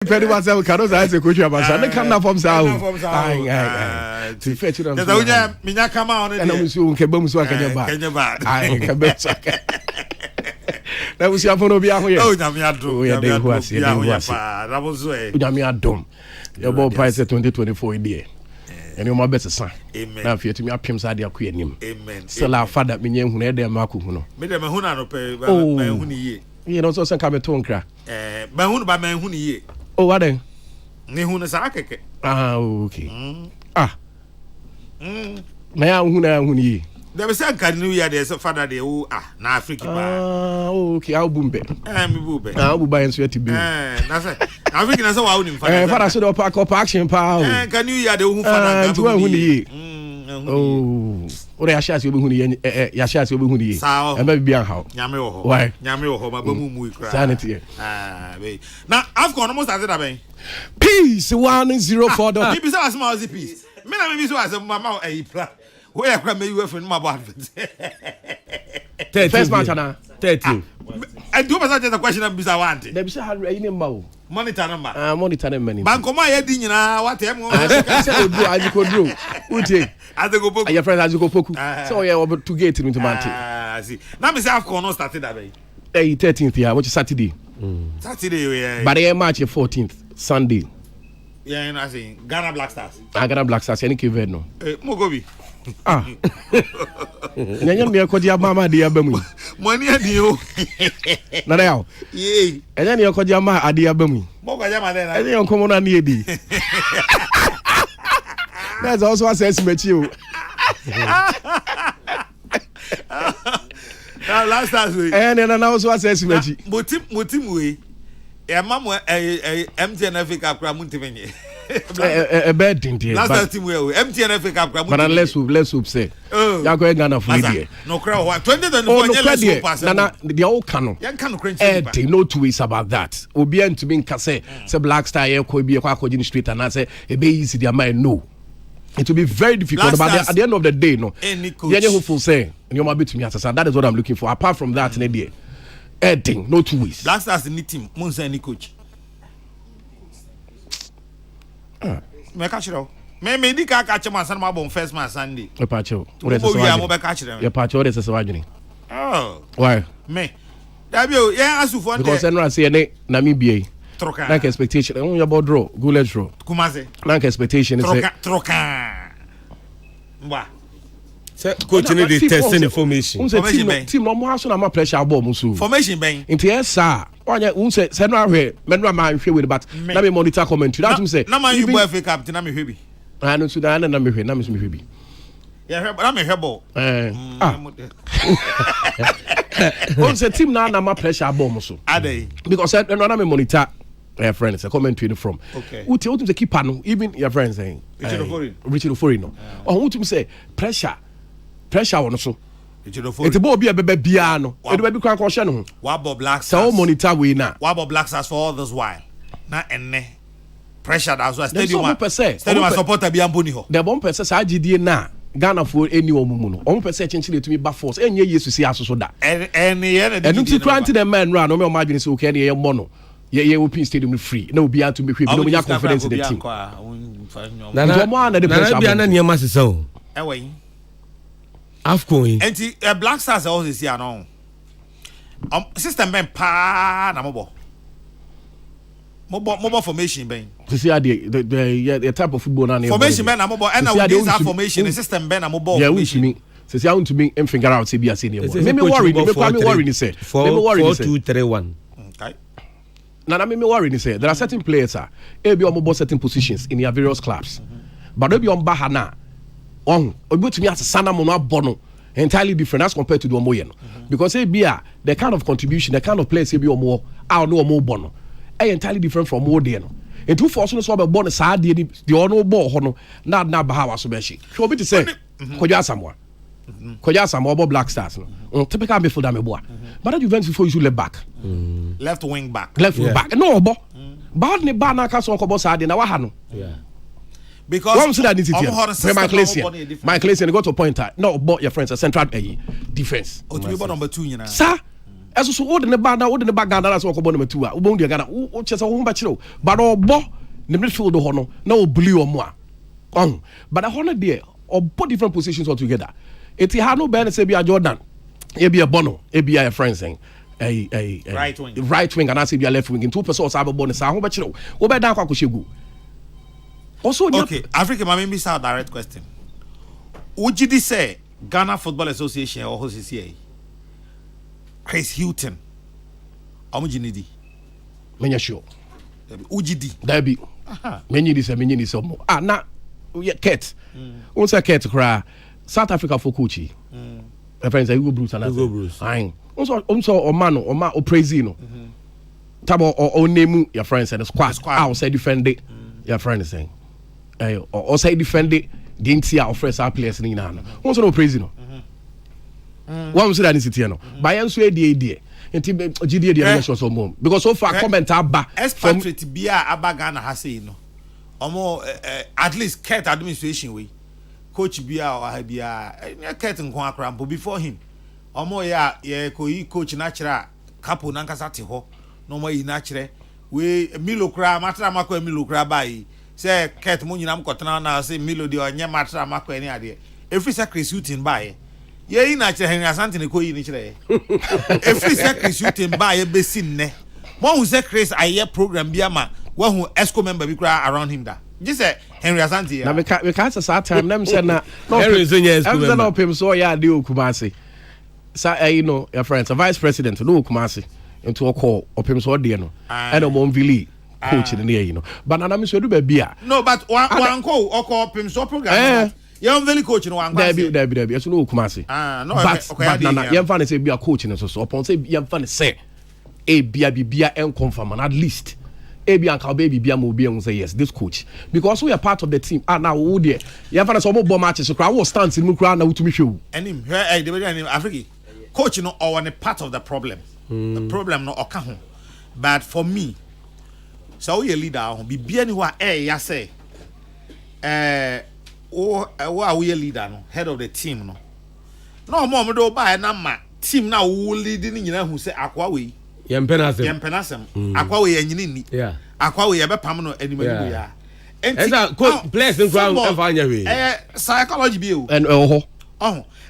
Penny was a canoe as a coach of us, and they come up from South. To fetch them. Mina come out and I'm soon Kabum so I can buy. I can bet. That was your phone of Yahoo. Oh, Yamia Dom. Your ball price at 2024 a year. And you're my better son. Amen. Now, if you're to me, I pimps idea queen him. Amen. Still, our father, me, who had their Marco. Madame Huna no pay, oh, you know, so some come at Tonka. Mahun by man who ye. Oh, what then? Nihuna Sake. Ah, okay. Ah. Now, who ye. There was some kind of New Year, there's a father, they now African. Ah, okay, I'll boom it. I'll buy and sweat to be. That's it. I think that's how I should have pack up action power. Can you hear the who father to ye? Oh, what I shall see who Yashas will be how and maybe how Yamio. Why Yamio, my boom, sanity. Now I've gone almost as it. Peace 104. Maybe so small as a piece. Maybe so as a mamma a plan. Where can you from my body? First match, 13. I do just a question of Bisa Wanti. There is a hundred monitor number. Monitor money. Bankoma Edina, what I could do. Uti, as they go, your friend as you go poku. So you're about to get into Manti. See, now Miss Afcon started that way. 13th year, which is Saturday. Saturday, but I March 14th, Sunday. Yeah, I see. Ghana Black Stars. Ghana Black Stars, any Kiveno. Mogobi. Ah, Nanya me akodi ama ade abamu. Money ade o. Na now. Yey. Enya ne akodi ama ade abamu. Mo kwaja ma na. Enya nkomo na na edi. That's also a sense mechi o. Now last time we. Na also a sense mechi. Motim we. E mamo MTN Africa kra muntimenye. A bad thing here. Last time we MTN Africa kra muntimenye. But let's hope say. Ya go Ghana for idea. No crowd 2024 pass. Na the all canon. Yan canon crunch. No two ways about that. Obi en to be nkase say Black Star here ko bi kwa akodi street and I say e be easy their mind no. It will be very difficult but at the end of the day no. Any coach. You hopeful say you might be to me as that is what I'm looking for apart from that in a day. Editing, no two ways. Black Stars in the team, Monsa any coach. Me catch it out. Me di ka catch man san ma bon first man Sunday. E pa cho. O dey say mo be catch them. E pa cho dey say wadwini. Oh. Why? Me. That be o yeah asu for because no say ne na me bia. Troka. Like expectation. On your board draw, go let's draw. Kumase. Like expectation is troka. Mwa. Coach need the testing information. Team no more so na ma pressure abo mo so. Formation ben. Into yes sir. Onya unse say no ahwe, me no ma hwe with but na me monitor commentary. That say na man you boy FA captain na me hwe bi. Ah no so na me hwe, na me so me hwe bi. Yeah, na me hwe ball. Unse team na ma pressure abo mo so. Ade. Because no na me monitor friends a commentary from. Okay. Uti say keeper no even your friends saying Richard Ofori no. Oh uti say pressure on so it's a be a baby piano it will be quite caution wabo Black Stars so monitor we na wabo Black Stars for all this while na enne pressure that's why stadium supporter be amboni ho the 1% sa GD na Ghana for any omumu no 1% chenchile to me back force enye yesu si aso so da enu ti 20 the man run no me o margin so okay ye mono ye open stadium free na obi atu be free no me confidence in the team na bia na niam asesa o ewe Afcon. And Black Stars also see no. System ben pa na mobo formation ben. See the type of football na formation ben na mobo and now this formation the system ben na mobo. Yeah, which mean say I want to be figure out say be as any. Me worry ni say. 4-2-3-1. Okay. Na me worry ni say there are certain players e be on certain positions in their various clubs. But they be on bahana on to me as sana mono bono entirely different as compared to the omoye because the kind of contribution the kind of players be omo I no omo bono entirely different from what they no and two force no so be bono sa de the ono ball ho no na ba ha so be shi so be to say Koja Samoa Black Stars no typical midfielder me boa but that Juventus before you should left back left wing back no obo but ne ba na ka so ko sa de na wa ha no because one see that need it Michael Essien got to point out no but your friends a central defense. Oh, to be number 2 you know. Sir, As so old in the band, old in the back, that's what about number 2. Ubondia Ghana, who just a home bachelor, but all bo the midfield the honor, no blue or more. But a honor there, or both different positions altogether. It had no benefit to be a Jordan, it be a Bono, it be a friend saying. A right wing and I say be a left wing in 2% cyber bonus. I hope you know. What about Dakwakoshigu? Also, okay, Africa, my maybe a direct question. Would you say Ghana Football Association or HCCA? Chris Hilton. How much you need? Menya sure. UGD. There be. Many this and many this more. Now, Kate. What's a Kate cry? South Africa for Kochi. My friends, Hugo Bruce and Hugo Bruce. Also, Omano, Oma, or Prezino. Tabo or name your friends and a squad. I'll say defend it. Your friend is saying. Or say defend it. Didn't see our first players in Nana. Also, no Prezino. One was that in Citiano. By answer the idea. Until GD so more. Because so far, comment about expatriate Bia Abagana has seen. Or more, at least Cat administration way. Coach Bia or Habia, Cat and Quackram before him. Or more, coach natural, couple Nankasati ho, no more natural. We Milo Cra, Matramako Milo Crabai, say Cat Munam Cotana, say Milo de or Yamatra Mako any idea. Every sacrifice by. Ye natural Henry Asante ko yi ni kire. Every sacrifice by a basin ne. One who say Chris aye program bi ama, one who ESCO member bi kura around him da. Just say Henry Asante. Na we can't say time them say na Henry is ESCO member. No pem so ya de Kumasi. Sa you know your friends, a vice president no Kumasi into a call opem so de no. And o Monvili coach in there you know. But na me so do be bia. No, but one call or call opem so program. You're very coach in one. There so no Kumasi. No, but na you fan say be a coach in so upon say you fan say e bia and confirm and at least e bia and baby bia mo bia say yes this coach because we are part of the team now wo there you fan say mo matches so crowd was stands in crowd na utumi hwe enim the Africa coach no or a part of the problem the problem no oka ho but for me so we leader ho bia ni ho ya say are we a leader no head of the team no more do buy na ma team na wo leading nyina hu say akwa we yempenasem akwa we nyini ni akwa we be pam no anima ni ya enta players in ground e fa nya we psychology bi o and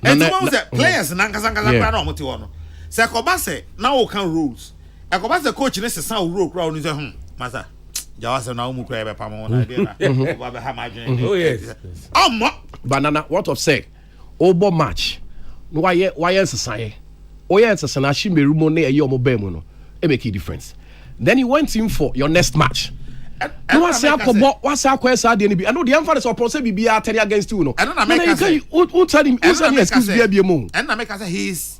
and one say players na nkasa na omote wo no say ko ba say na wo kan rules e ko ba say coach ne se san rule crowd ni say masa Jawasa na umu kwa pam na dey na wa be ha madwen. Oh yes. Banana what of say obo match no why sesan sesan na shi merumo na ye omo ba mu no e make a difference. Then he went in for your next match. No one say akobo wa say akwesa de ni bi. I know the emphasis of process bi bia tell against you no. And na make say who tell him excuse bia mu. And na make say he's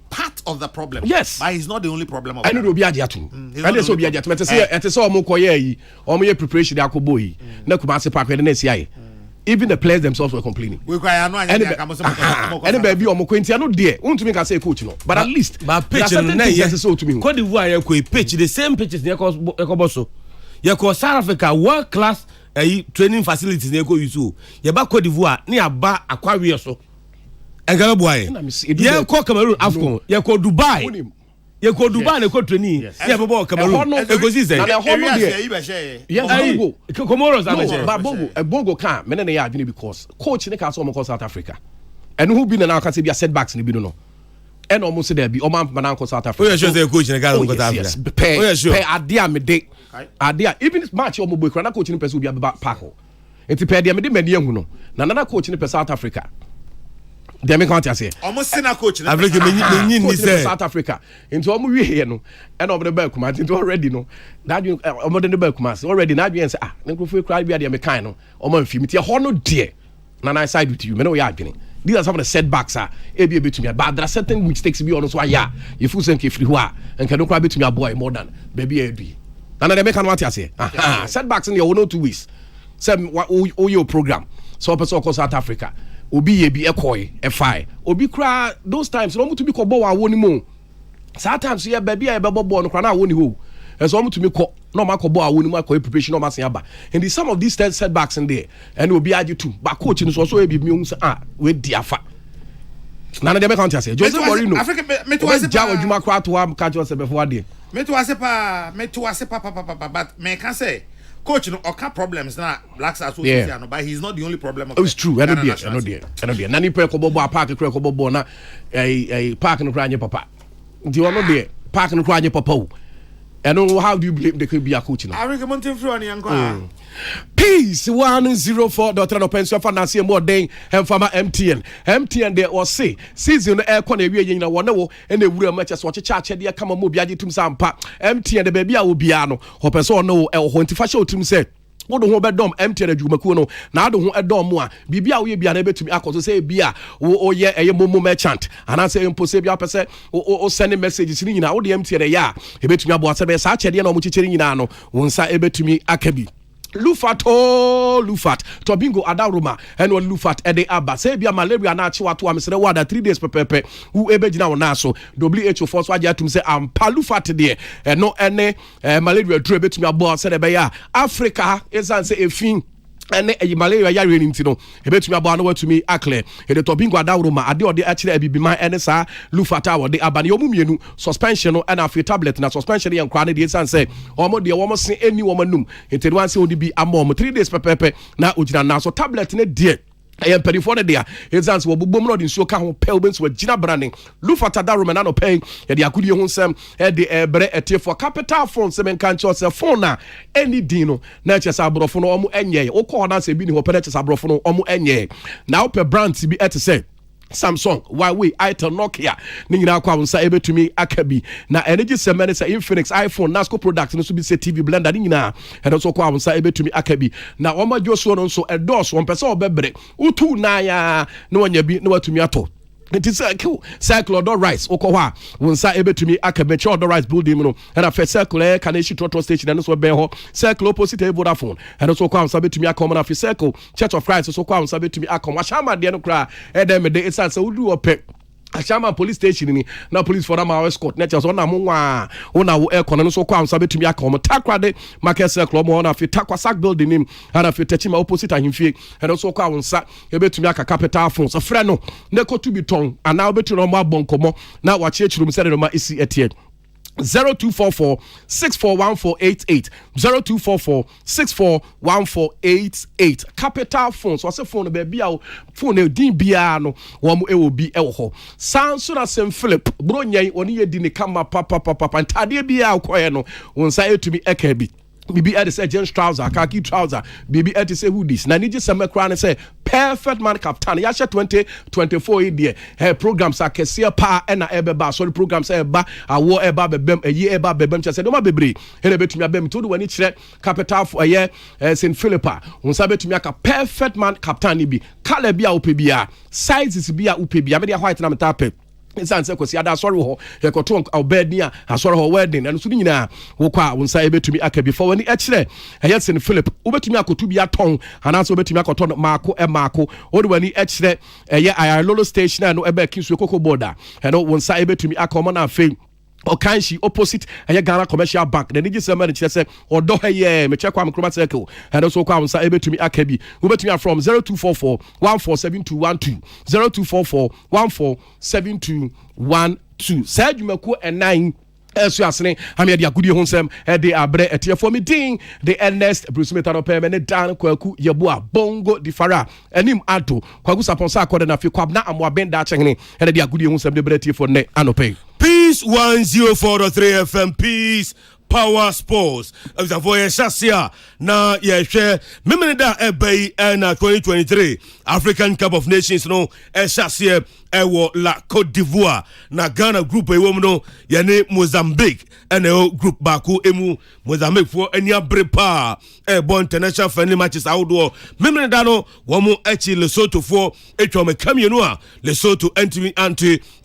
part of the problem. Yes. But he's not the only problem. I know obi adia to. And so obi adia to. It say omo koye yi, omo ye preparation dey akobo yi. Na kuma se park na sia. Even the players themselves were complaining. We cry no anya ka mo so. Any baby omo kwenti no there. Untumi ka say coach no. But at least but pitch no na yes so to me. Cote d'Ivoire ye ko pitch the same pitches na ko so. Ye ko South Africa world class training facilities na ko use. Ye ba Cote d'Ivoire ni aba Aquarius so. Engala boy. Ye ko Cameroon Afcon. Ye ko Dubai. Ye ko Dubai na ko training. Ye bo Cameroon. E go see say. Na hono there. Yes, Bongo. Comoros amache. But Bongo can me na ya adwene because coach ne ka so mo South Africa. And who be na ka say be setbacks ni bi no. And almost there be o man na South Africa. Oh yeah, sure say coach ne ka so South Africa. Oh yeah, sure. Pay adia me dey. Adia even this match o mo boy na coach ne person be back park. Enti pay adia me dey mani ahu no. Na another coach ne South Africa. They make count say almost senior coach in Africa me say South Africa into omo we here no and over the back come into already no that you omo the back come already na be say na go for cry be dey me kind no omo mfi me ho no there na na side with you me no ya adwene these are some of the setbacks e be betumi but there are certain mistakes be on so ya you feel say free ho a and can no cry betumi boy more than baby e na they make what you say setbacks in your no 2 weeks say your program so person call South Africa obi ye bi ekoi efai obi kra those times no mutu bi ko bo wa woni mu sometimes ye baby e be bo no kra na woni ho and so mutu mi ko no ma ko bo wa woni mu akoi preparation no ma sen aba and the some of these setbacks in there and obi age too but coach no so e bi mi hu say we di afa Nana de me count say Jose Mourinho Africa me to ase Jawa Juma kwa to am catch us before dey me to ase pa but me can say coach no oka problems na Black Stars so no but he's not the only problem of it's true I know there nani pe ko bobo park kre ko bobo na park no kra nye papa nti ono there park no kra nye papa and how do you blame the Caribbean coach now? I recommend him for any uncle. Peace 104.3 no pension for Nancy more day and farmer MTN there or say season air corner we yin na wona and the real matches watch charge there come mo biaje tum sampa MTN the baby a wo bia no ho person no e ho ntifa show tum say wo do ho bedom MTN adwumaku no na do ho edom mo a bibia wo ye bia na betumi akoso say bia wo ye momo merchant ana say impo say bia pese o send messages ni nyina wo de MTN ya e betumi abo asebe sa chede na mo chichiri nyina no wo nsa e betumi akabi Lufat Tobingo Adaruma and one Lufat Ede Abba Sabia malaria na chiwato amsere wada 3 days pepepe who ebejina wona so WHO force waje atum say am palufat there no ene malaria dure betumi abo se de be ya Africa esan say efin ene malaria ya renin ti no ebetumi abo na watumi akle ede Tobingo Adaruma ade ode akire abibiman ene sa Lufata wode abane omumienu suspension no and afi tablet na suspension ye nkwa na de esan say omo de omo se eni omo num enti wan say odi bi amom 3 days pepepe na ojina na so tablet ne de I petty for the day. Exams will boom not in so can pale bins with Gina Branding. Lufata Darumano paying at the Akudi Hunsem at the Bre at for capital phone, seven canchos a phone any dino, natures abrofono omu enye, o corner se bini operators abrofono omu enye. Now per brand to be at to say. Samsung, Huawei, Itel, Nokia, Nina Kwamsa able to me Akabi. Now, energy semester say Infinix, iPhone, NASCO products, and also be say TV blender, Nina, and also Kwamsa able to me Akabi. Now, Oma Joshua also endorse 1 person of Bebre, Utu Naya, no one be no to me at all. It is circle or rice okowa wonsa ebe to me akabeche or rice building no and a circle Kaneshi Trotro station and also benho circle opposite Vodafone and also kwa sabe to me akoma na circle Church of Christ so kwa sabe to me akoma shama de no kra edem de esan se udu ope Ashama police station ni na police for am escort net so na mo wa una wo ekon no so kwa sabe to me akoma takrade market circle mo na fi takwa sack building nim and afi techima opposite ahimfie and also kwa wonsa ebe to me aka capital phone so frɛ no ne ko to bi ton ana obetu no mo abonkomo na wa chiechirum se no ma isi etie 0244 641488 0244 641488 capital phones so say phone baby a phone din bia no wo mo e wo bi e wo ho sanso na St Philip bro nyan oni ye di ne kama papa ntade bia akoye no wonsa etumi eka bi bibi ed say jeans trouser khaki trouser bibi ed say hoodies na niji some kra ne say perfect man captain ya 2024 there programs akese pa na ebeba sorry programs eba awo eba bebem eyi eba bebem che say do ma bebre ele betumi abem to do wani kire capital for St Philippa unsa betumi aka perfect man captain ni bi kala bia opebia sizes bia opebia me dia white na metape Sanse kwesi ada sorry ho yekoto obednia asori ho wedding and so nyina wo kwa wonsa ebetumi aka before wani ekire St Philip obetumi akotu bia ton anaso obetumi akoto maako odi wani ekire Ayalolo station no ebe kinsu koko border and wonsa ebetumi aka omo na afei Okanshi opposite Ghana Commercial Bank the niji sema nchire se odo heye me check kwa mkroma circle and also kwa unsa ebetumi akabi ubetumi from 0244 147212 0244 147212 Sajumako and 9 Esu asene amia dia gudi honsem de abre etie for me din the Ernest Bruce Metano permanent dan kwaku yeboa bongo di fara anim ado kwaku saponsa akode na fi kwabna amwa benda chene e dia gudi honsem de bretie for ne anope Peace 104.3 FM Peace Power Sports. Avoye Shasia na yehwe memeneda ebei na 2023 African Cup of Nations no Shasia ewo la Côte d'Ivoire na Ghana group ewo no yene Mozambique ene group baku emu Mozambique for enya brepa bon international friendly matches outdoor memeneda no womo echi Lesotho for etwa mekamienu a Lesotho anti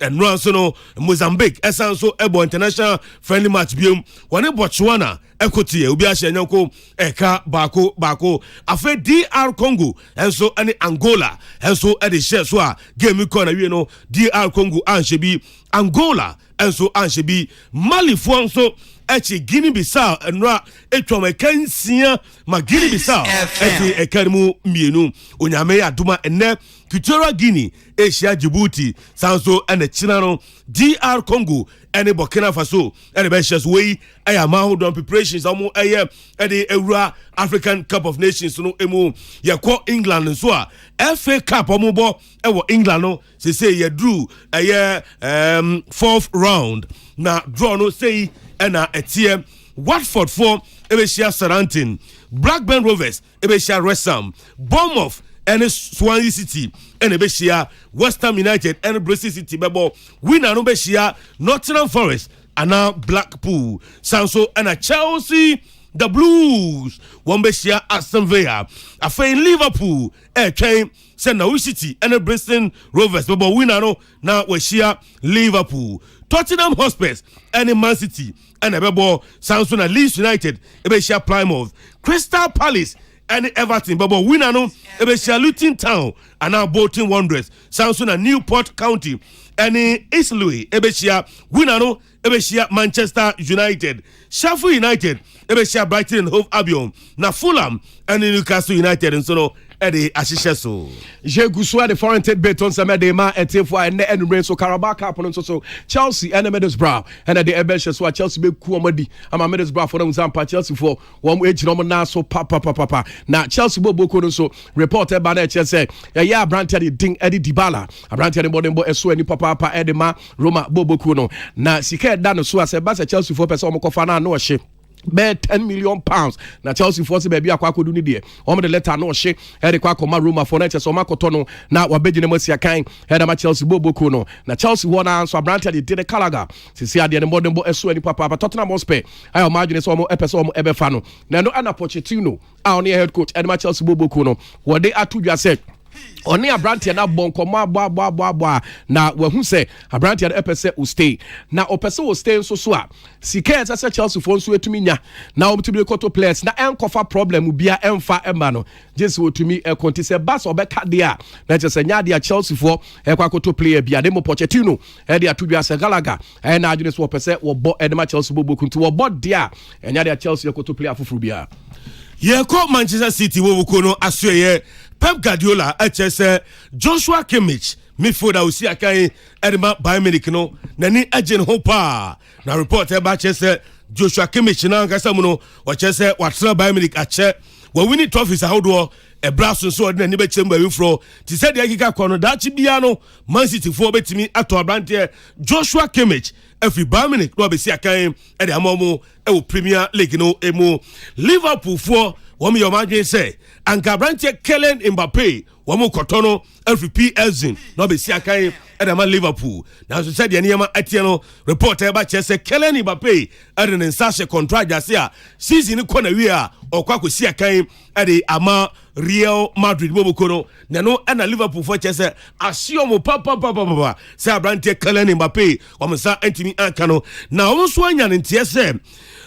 and ranso no Mozambique esanso bon international friendly match biom wane Botswana ekotie obi a hyenyanko eka bako afa DR Congo enso ane Angola enso e de share so a game ko na wie no DR Congo anhye bi Angola enso anhye bi Mali fo nso echi Guinea Bissau enra etwom ekansia ma Guinea Bissau eti ekarimu mienu onyame aduma enne Equatorial Guinea Asia Djibouti sanso ene China no DR Congo ene Burkina Faso ene be hyeso we ayama hold preparations amu eye ede Euro African Cup of Nations no emu yakọ England nso a FA Cup amu bo ewo England no say ye drew eye 4th round na draw no say ena etie Watford for ebeshia Southampton, Blackburn Rovers ebeshia West Ham, Bournemouth and Swansea City and ebeshia West Ham United and Bristol City bebo winner no beshia Nottingham Forest and now Blackpool Sanso and a Chelsea the Blues one beshia Aston Villa afei Liverpool train Sandwich City and Bristol Rovers bebo winner no now we share Liverpool Tottenham Hotspur and Man City and bebo Sanso na Leeds United ebeshia Plymouth Crystal Palace and Everton babo winner no ebeshia Luton Town and now Bolton Wanderers Samson and Newport County and East Louis ebeshia winner no ebeshia Manchester United Sheffield United ebeshia Brighton and Hove Albion na Fulham and Newcastle United and so no Eddie Ashisheso. Je Gusua the foreign bet on some edema etifo and enumere so Carabao Cup on so Chelsea and Middlesbrough and the Ebesha so Chelsea be ku amadi ama Middlesbrough for them zampa Chelsea for one age no na so papa na Chelsea bobo no so reported by na Chelsea ya Brandt the ding Eddie Dybala Brandt the bodembo eso ani papa Edema Roma bobo no na sika da no so as ba Chelsea for person omokofa na no hye be £10 million na Chelsea force baby akwa kodu ni de o me the letter no hye e de kwa koma Roma for na Chelsea makoto no na wabegine masia kan e da ma Chelsea boboku no na Chelsea won answer Brandt de the Gallagher sisi ade ne modembo eso ani papa Tottenham Hotspur ayo imagine so mo epeso mo ebefa no na no ana Pochettino a on head coach e da ma Chelsea boboku no wo de atudwa set oni Abrantia na bonkoma boa na wahu se Abrantia na epese o stay na opese o stay so a sika esa Chelsea fo nso etumi nya na omtumi koto players na enkofa problem bia emfa ema no jesi otumi ekonti se bas obeka de a na jese nya de Chelsea fo ekwa koto player bia dem Pochettino e de atudua se Gallagher e na adwene so opese wo bo edema Chelsea bobo kunti wo bo de a enya de Chelsea koto player afufuru bia ye ko Manchester City wo kono asoye Pep Guardiola HSE Joshua Kimmich midfielder usi akai Edema Bayern Munich no nani agent hopa na report e ba HSE Joshua Kimmich na ngasa mu no o HSE watra Bayern Munich ache wa winning trophies ahodo e braso so ordinary ni be chemba wifro ti said ya kika kono da chi bia no Man City fo betimi ato Abrante Joshua Kimmich every Bayern Munich no be si akai e de amomo e wo Premier League no emu Liverpool fo wọ́n yọ̀ máa dé sẹ́ anka Abrante Kylian Mbappe wọ́n mú kọ̀tọ́ no every PSG náà bẹ̀ sí akáyé ẹ̀dá máa Liverpool náà sọ sẹ́díẹ̀ ní ẹ̀ma ẹ̀tiẹ̀ no report ẹ̀ bá kyẹ́ sẹ́ Kylian Mbappe ẹ̀dá ní nsá ṣe contract jásí à season kọ́ na wí à ọ̀kọ́ àkọ́ sí akáyé ẹ̀dá àmà Real Madrid bó bó no nano ẹ̀na Liverpool fọ́ kyẹ́ sẹ́ àṣìọ́ mu pàpàpàpàpà sẹ́ Abrante Kylian Mbappe wọ́n sá ẹ̀ntìmí ànkà no na wọ́n sọ ẹ̀yàn ní tiẹ̀ sẹ́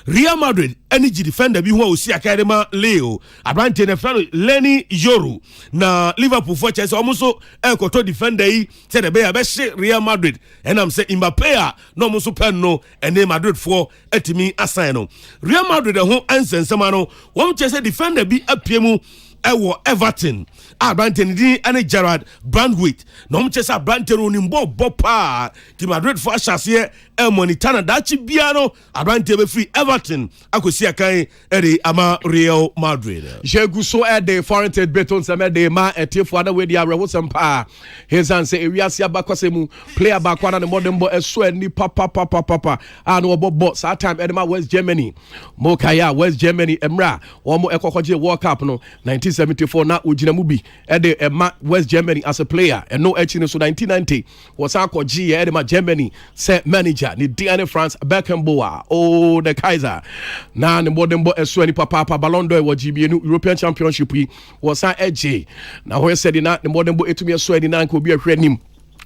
Real Madrid energy defender bi ho osi akadema Leo Abrante ne friend Lenny Yoro na Liverpool for Chelsea omuso enkoto defender yi se de be ya be Real Madrid enam se Mbappe a no omuso pen no ene Madrid for etimi assign no Real Madrid ho ansensema no won Chelsea defender bi apiemu ewo Everton Abrante ni ane Gerard Brandwaite na Chelsea Abrante ro ni mbo pa ti Madrid for asase monitana dachi bia no Abrante be free Everton akosi akan ere ama Real Madrid Jeguso the foreign trade beton some de ma etifo na we dia rewo sempa his and say ewiase abakosemu player back one na modembo eso ani papa and obobo that time edema West Germany Mokaya West Germany emra omo ekokoje World Cup no 1974 na ojinamu bi ede ema West Germany as a player and no actually so 1990 was akoji edema Germany set manager ni Diane France Beckenbauer oh the Kaiser na ne modembo eso ani papa Ballon d'Or wa GBN European Championship was an edge na ho said na ne modembo etumi eso ani na nka obi ahwe nim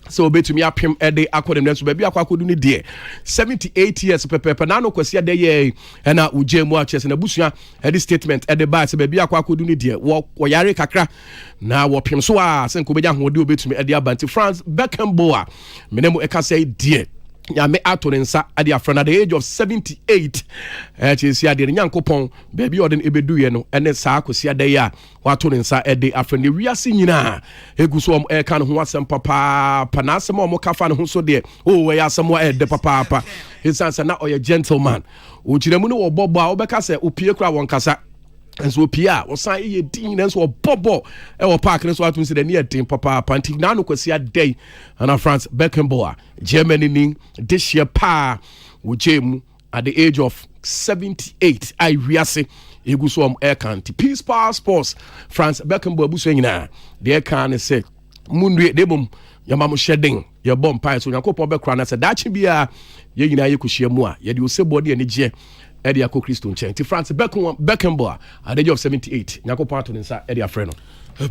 so betumi apem ede akodem na so ba bi akwakodu ni de 78 years pepe na no kwasi ade ye na ujemu a chese na busua ede statement ede ba se ba bi akwakodu ni de wo yare kakra na wo pem so a se nko beja hode obetumi ede abanti France Beckenbauer menemu eka say de Yame Atonensa at the friend at the age of 78. She had the Yankopon, baby or den Ebedueno, and then Sarkosia dea, Watonensa at the friend the Ria Sinina, Eguswam Aircan who was some papa, Panasamo Mokafan who so dear, oh, we are somewhere at the papa. His answer now, or a gentleman. Uchiremuno or Boba, Obecasa, Upiekra one Casa. And so Pia was saying a dean and so Bobo or Park and so I the near team Papa Pantignano could see a day and France Beckenbauer Germany this year pa with Jim at the age of 78 I rease Eguswam Air County Peace Power Sports France Beckenbauer Buswina the air can say Mundu Debum Yamamu shedding your bomb pie so Yakopo Becran said that should be a Yina Yakushia you do say body and the Eddie Ako Christo Nchen. France Beckenbauer at the age of 78. Nyako Pato Ninsa Eddie Afreno.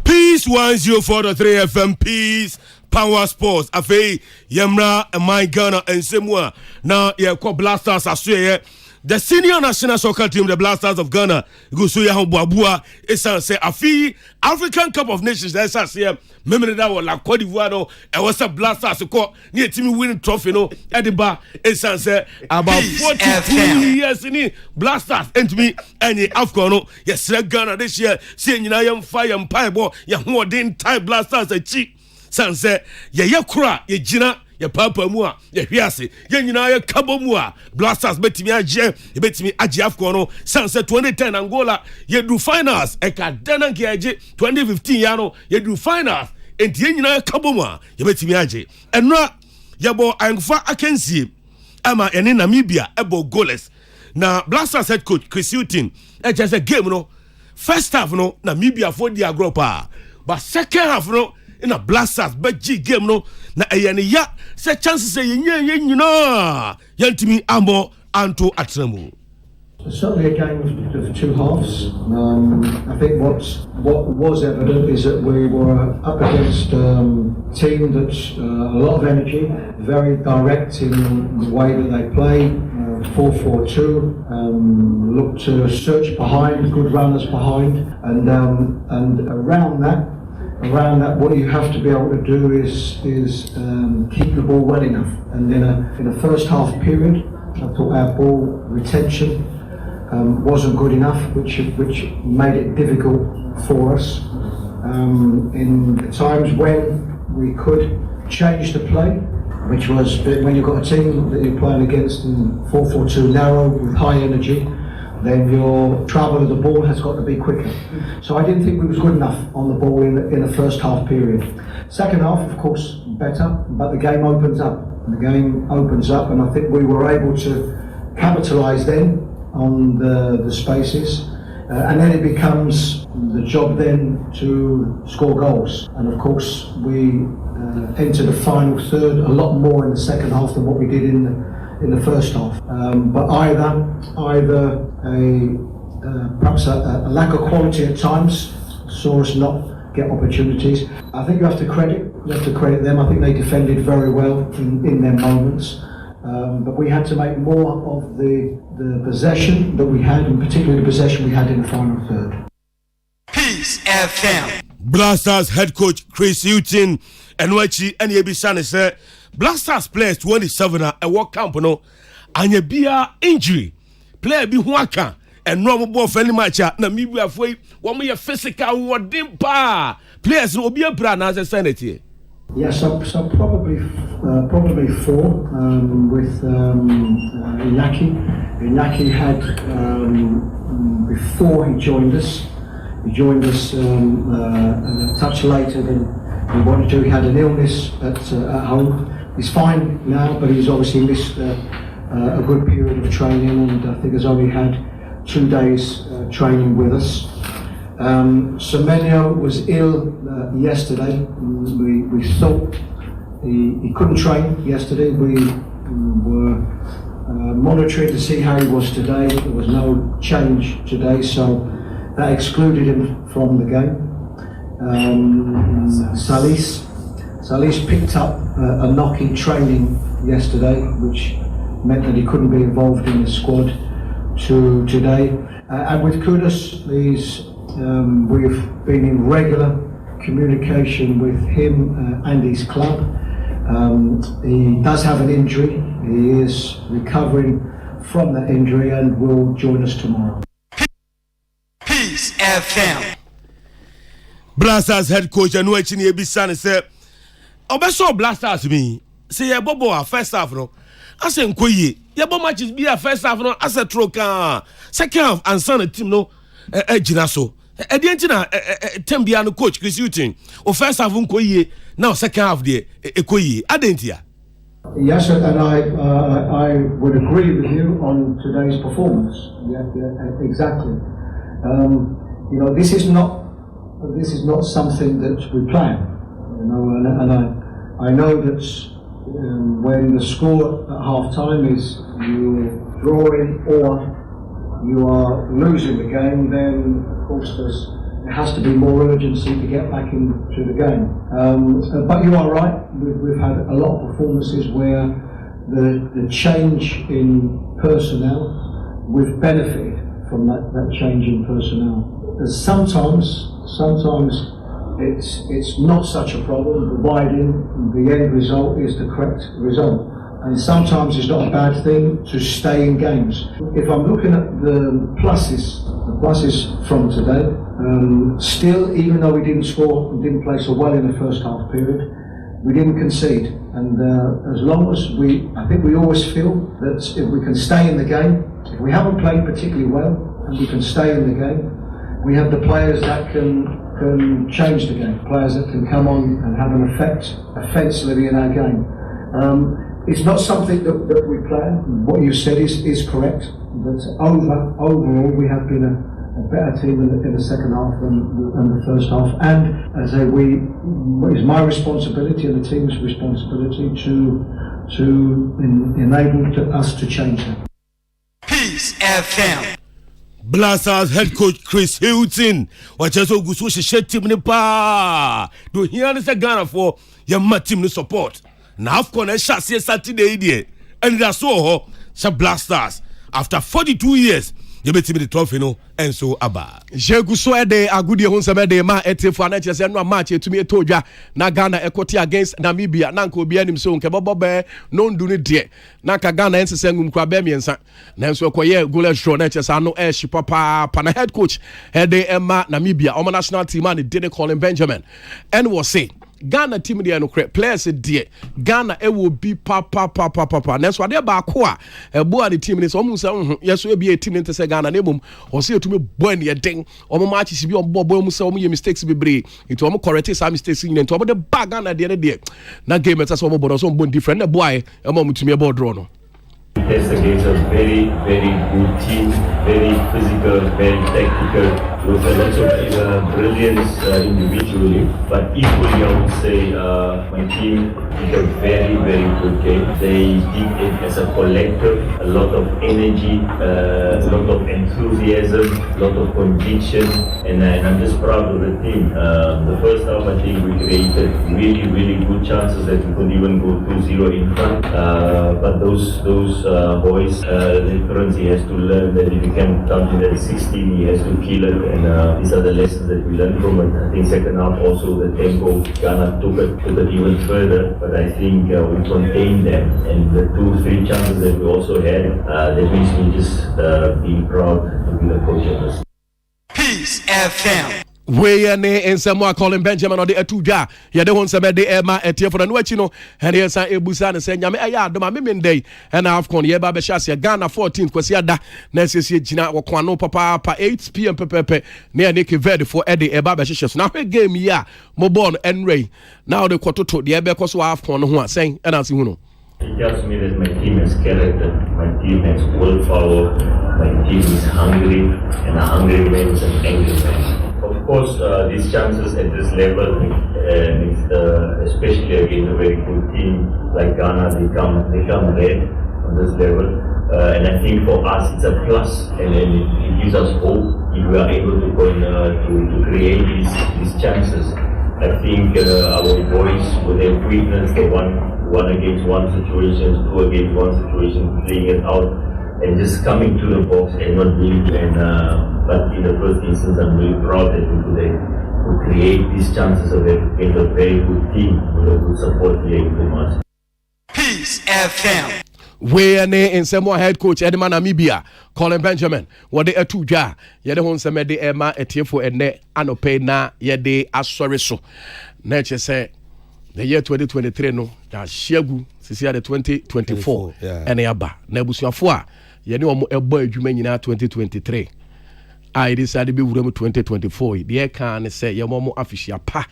Peace 104.3 FM. Peace Power Sports. Afe Yemra and my Ghana and Semua. Now Yako Blasters Aswe. The senior national soccer team, the Blasters of Ghana, Gusuya Buabua, Esan say Afi African Cup of Nations. That's us here. Remember that was like Cote d'Ivoire. And was a Blasters who near team winning trophy. No, at the bar. Esan say about 42 years in Blasters and me and the Afghan. Yes, Ghana this year. Saying you know I am fire and pie boy. Ya who didn't tie Blasters a cheap. San say ya kura ya jina. Ya papa mu a ya hwiase ya nyina ya kabo mu a Blasters betimi age betimi age Afcon no sanse 2010 Angola ya do finals e ka dana nke age 2015 ya no ya do finals enti ya nyina ya kabo mu a ya betimi age enra ya bo angfa akensie ama ene Namibia ebo goalless na Blasters head coach Chris Hughton e just a game no first half no Namibia for dia group but second half no in a Blasters beji game no na eyene ya se chances say yen nyina yantimi amo anto atremu. Certainly a game of two halves. I think what was evident is that we were up against a team that's a lot of energy, very direct in the way that they play, 4-4-2, look to search behind, good runners behind, and around that, what you have to be able to do is keep the ball well enough. And in a first half period, I thought our ball retention wasn't good enough, which made it difficult for us. In the times when we could change the play, which was when you've got a team that you're playing against in 4-4-2 narrow with high energy, then your travel of the ball has got to be quicker. So I didn't think we was good enough on the ball in the first half period. Second half, of course, better, but the game opens up. And I think we were able to capitalise then on the spaces. And then it becomes the job then to score goals. And of course, we entered the final third a lot more in the second half than what we did in the first half. But either perhaps a lack of quality at times saw us not get opportunities. I think you have to credit them. I think they defended very well in their moments. But we had to make more of the possession that we had, and particularly the possession we had in the final third. Peace FM. Blasters head coach Chris Hughton and Wachi and Yebisane said Blasters players 27 at a work camp no and ye be injury. Player be waka and no more for any match na me be afoi one more physical wording pa players will be a brand as a sanity. Yes, so probably four with Inaki. Inaki had before he joined us a touch later than we wanted to. He had an illness at home. He's fine now, but he's obviously missed a good period of training, and I think has only had 2 days training with us. Semenyo was ill yesterday. We thought he couldn't train yesterday. We were monitoring to see how he was today. There was no change today, so that excluded him from the game. Salis picked up a knock in training yesterday, which meant that he couldn't be involved in the squad today. And with Kudus, we've been in regular communication with him and his club. He does have an injury. He is recovering from that injury and will join us tomorrow. Peace FM. Blasters head coach and which in Ebisani said, Obeso Blasters me. Say a bobo a first half no. I say Nkoye. Your bomb matches be a first half no. I said Troka. Second half and son a team no. Jinaso. Edientina Tembiano coach Chris Hughton. O first half Nkoye. Now second half the Ekoye. Adentia. Yes, and I would agree with you on today's performance. Yeah, exactly. You know, this is not something that we plan. You know, and I know that when the score at half time is you're drawing or you are losing the game, then of course there has to be more urgency to get back into the game. But you are right, we've had a lot of performances where the change in personnel, we've benefited from that change in personnel. Sometimes it's not such a problem, providing the end result is the correct result. And sometimes it's not a bad thing to stay in games. If I'm looking at the pluses from today, still, even though we didn't score and didn't play so well in the first half period, we didn't concede. And as long as I think we always feel that if we can stay in the game, if we haven't played particularly well and we can stay in the game, we have the players that can change the game, players that can come on and have an effect offensively in our game. It's not something that we plan. What you said is correct. But overall, we have been a better team in the second half than the first half. And as it's my responsibility and the team's responsibility to enable us to change that. Peace FM. Blasters head coach Chris Hughton. Wachezo gusu she team ni pa. Do here is a Ghana for your team to support. Now AFCON shasi Saturday there. And that's so Blasters after 42 years. You bet me the trophy no and so aba. Je guso ede agudi ho nseme de ma etifo anache se no match etumi etodwa na Ghana ekoti against Namibia na nka obi anim so nke bobobe no ndu ne de na ka Ghana ensese ngum kwa be miensa na nso ekoye goal show na che sa no shi papa na head coach ede Emma Namibia omo national team and did Colin Benjamin and was say Ghana team dey no players dey Ghana e will be papa na so ade ba ko a ebo a the team ni so omu say yeso e be a team ni say Ghana na mum o say etumi boy ne den omo match si bi obo mu say omo ye mistakes bebre it omo correct some mistakes ni nto omo de bag Ghana dey na game eta so omo bodo so omo different na boy e omo mutumi e ball draw no. It's against a very, very good team, very physical, very tactical, with a lot of brilliance individually. But equally, I would say my team did a very, very good game. They did it as a collective, a lot of energy, a lot of enthusiasm, a lot of conviction, and I'm just proud of the team. The first half, I think we created really, really good chances that we could even go 2-0 in front. But those boys, he has to learn that if he can come to that 16, he has to kill it, and these are the lessons that we learned from it. I think second half also the tempo, Ghana took it even further, but I think we contained them, and the 2-3 chances that we also had, that makes me just being proud to be the coach of this. Peace FM. We ne ensemo Colin Benjamin or the etudwa ye de hon sebe de Emma etie for no achi no and ye san ebusa ne se nyame aya adoma memendei and AFCON ye ba be hya Ghana 14th kwasi ada na sese gina wokwan papa 8 p.m. pepepe na ne ke verde for ede e ba be hye so na hwe game ya mo born enray now the kwototo de e be koso AFCON no ho asen and ansi hu no. It tells me that my team has character, my team has willpower, my team is hungry, and a hungry man is an angry man. Of course, these chances at this level, especially against a very good team like Ghana, they come rare on this level. And I think for us, it's a plus, and it gives us hope if we are able to create these chances. I think our boys, with their quickness, the one against one situation, 2 against 1 situation, playing it out, and just coming to the box and not being. But in the first instance, I'm really proud that we could create these chances against a very good team with a good support here in Kumasi. Peace FM. Where in some more head coach Edman Namibia, Colin Benjamin, what they are two jar, yet hon some de Emma a tearful and ne anope na yede asori so. Nature say the year 2023 no, Shagu, Sisia the 2024, and Aba, Nebusia Foa, Yenu a boy Jumena 2023. I decided to be with 2024. The air can say your momo official pa.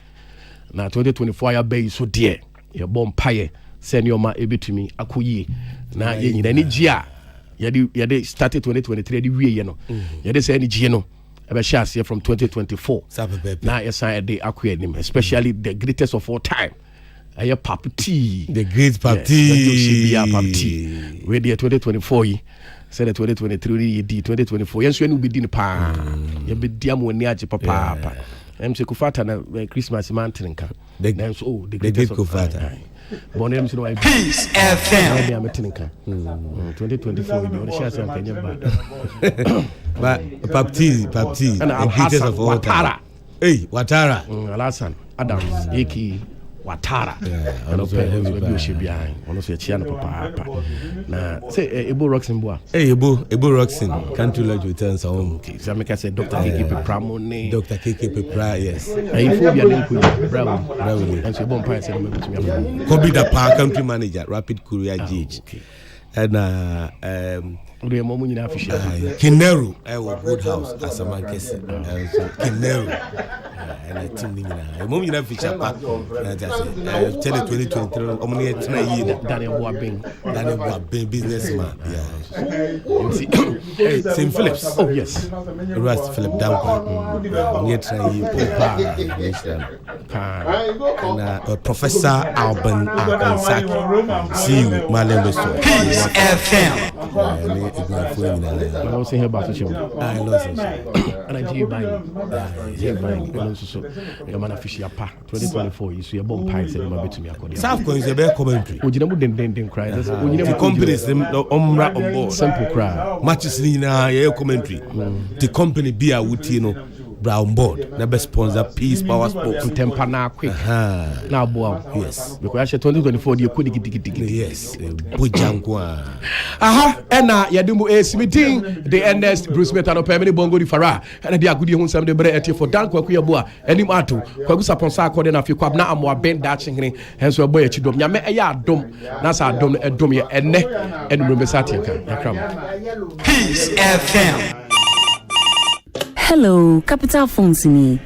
Now 2024 ya bay so dear. Your bomb pie. Send your ma able to me akuyi na ye nyina ni gia ye started 2023 the way you know ye dey say any gia no e be share from 2024 na ye sign dey akuyi nim especially the greatest of all time aye Pap T the great Pap T Pap T we dey 2024 yi say the 2023 ye di 2024 yenso enu be di ne pa ye be di am woni age papa MC Kufata na Christmas man tinka the greatest Kufata Bonham so Peace FM. 2024 we share some Kenya but Pap T and Hassan of Watara. Hey, Watara. Alasan Adams Eki Watara. And also we should be on also Chiana papa. Na say Ebo Roxin boa. Hey Ebo Roxin can't you let you turn some okay. So make I say Dr. KK Pepramone. Dr. KK Pepra, yes. And if you are link with Bravo. And so bon price and me Kobe the Park country manager Rapid Courier GH. And the moment you have to share Kineru Good House as a man kese Kineru and I think the moment you have to share pa tell 2023 omni etna yi Daniel Boabeng businessman St. Phillips oh yes Russ Philip Danko omni etna yi and Professor Alban Akonsaki see you Malembe so Peace FM. I was saying about the show. I lost it. And I did buy so your man official pa 2024 you see a bomb pie said my to me according. South Coins a bear commentary. Would you then cry? The companies them on board. Simple cry. Matches in a commentary. The company be a Wutino Brown board. Never sponsor Peace Power Sports. Temper now quick. Now boy. Yes. Because actually 2024 you could get yes. Bujankwa. Aha, ena yadumu Smithing the Ernest Bruce Metano Pemini Bongo di Farah and the Agudi Hun Sam de Bre for Dan Kwakuya Boa and him atu Kwagusa Ponsa Corden of Yukwab na amwa Ben Daching hence we boy chidom Yame eya dom nasa dom edom ye ene and Rumesati yakram. Peace FM. Hello, Capital Phones me.